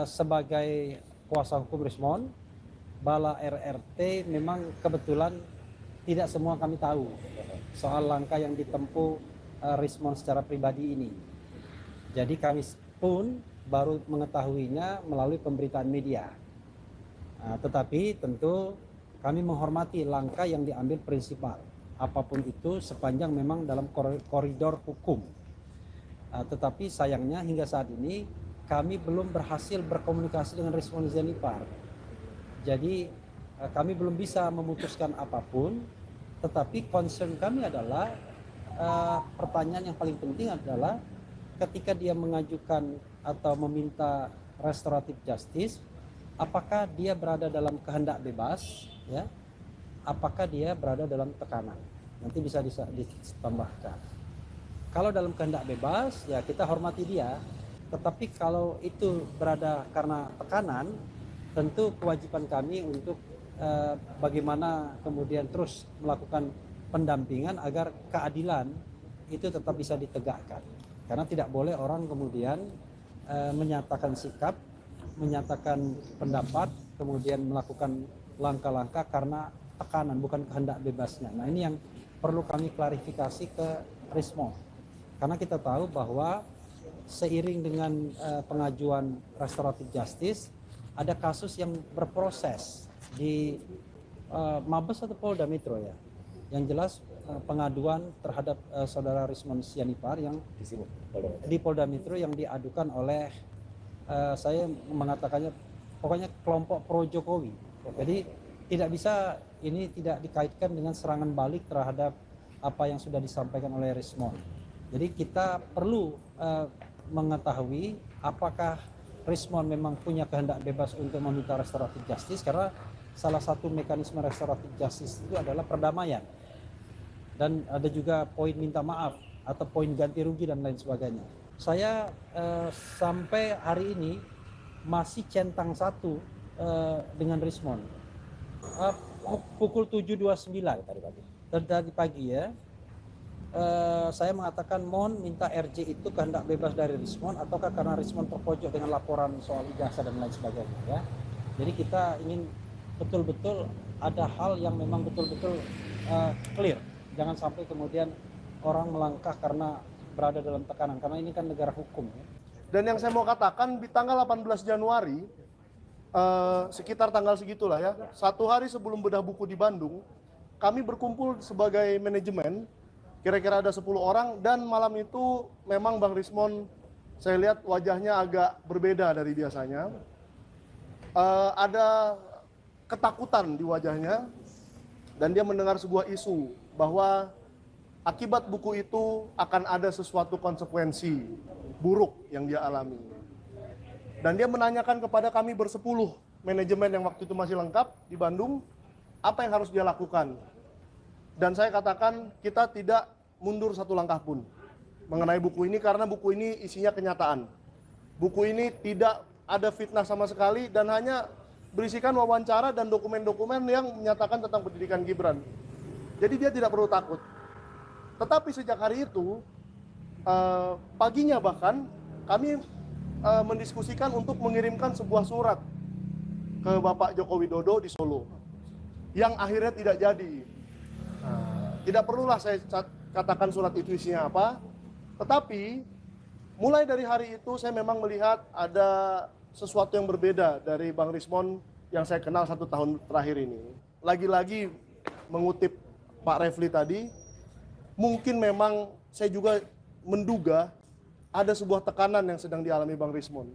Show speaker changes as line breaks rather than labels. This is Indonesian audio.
sebagai kuasa hukum Rismon, Bala RRT memang kebetulan tidak semua kami tahu soal langkah yang ditempuh Rismon secara pribadi ini. Jadi kami pun baru mengetahuinya melalui pemberitaan media. Tetapi tentu kami menghormati langkah yang diambil prinsipal, apapun itu sepanjang memang dalam koridor hukum. Tetapi sayangnya hingga saat ini kami belum berhasil berkomunikasi dengan Rismon Zenipar. Jadi kami belum bisa memutuskan apapun, tetapi concern kami adalah pertanyaan yang paling penting adalah ketika dia mengajukan atau meminta restoratif justice, apakah dia berada dalam kehendak bebas, ya? Apakah dia berada dalam tekanan? Nanti bisa ditambahkan. Kalau dalam kehendak bebas, ya kita hormati dia. Tetapi kalau itu berada karena tekanan, tentu kewajiban kami untuk bagaimana kemudian terus melakukan pendampingan agar keadilan itu tetap bisa ditegakkan. Karena tidak boleh orang kemudian menyatakan sikap, menyatakan pendapat, kemudian melakukan langkah-langkah karena tekanan, bukan kehendak bebasnya. Nah, ini yang perlu kami klarifikasi ke Rismon. Karena kita tahu bahwa seiring dengan pengajuan restoratif justice, ada kasus yang berproses di Mabes atau Polda Metro ya. Yang jelas pengaduan terhadap saudara Rismon Zenipar yang di Polda Metro yang diadukan oleh saya mengatakannya pokoknya kelompok pro Jokowi. Jadi tidak bisa ini tidak dikaitkan dengan serangan balik terhadap apa yang sudah disampaikan oleh Rismon. Jadi kita perlu mengetahui apakah Rismon memang punya kehendak bebas untuk meminta restoratif justice, karena salah satu mekanisme restoratif justice itu adalah perdamaian. Dan ada juga poin minta maaf atau poin ganti rugi dan lain sebagainya. Saya sampai hari ini masih centang satu dengan Rismon. Pukul 7.29 tadi pagi ya. Saya mengatakan mohon minta RJ itu kehendak bebas dari Rismon ataukah karena Rismon terpojok dengan laporan soal ijazah dan lain sebagainya ya. Jadi kita ingin betul-betul ada hal yang memang betul-betul clear. Jangan sampai kemudian orang melangkah karena berada dalam tekanan, karena ini kan negara hukum ya.
Dan yang saya mau katakan di tanggal 18 Januari sekitar tanggal segitulah ya, 1 hari sebelum bedah buku di Bandung, kami berkumpul sebagai manajemen. Kira-kira ada 10 orang dan malam itu memang Bang Rismon saya lihat wajahnya agak berbeda dari biasanya. Ada ketakutan di wajahnya dan dia mendengar sebuah isu bahwa akibat buku itu akan ada sesuatu konsekuensi buruk yang dia alami. Dan dia menanyakan kepada kami bersepuluh manajemen yang waktu itu masih lengkap di Bandung, apa yang harus dia lakukan. Dan saya katakan kita tidak mundur satu langkah pun mengenai buku ini karena buku ini isinya kenyataan. Buku ini tidak ada fitnah sama sekali dan hanya berisikan wawancara dan dokumen-dokumen yang menyatakan tentang pendidikan Gibran. Jadi dia tidak perlu takut. Tetapi sejak hari itu, paginya bahkan kami mendiskusikan untuk mengirimkan sebuah surat ke Bapak Joko Widodo di Solo yang akhirnya tidak jadi. Tidak perlulah saya katakan surat itu isinya apa, tetapi mulai dari hari itu saya memang melihat ada sesuatu yang berbeda dari Bang Rismon yang saya kenal 1 tahun terakhir ini. Lagi-lagi mengutip Pak Refli tadi, mungkin memang saya juga menduga ada sebuah tekanan yang sedang dialami Bang Rismon.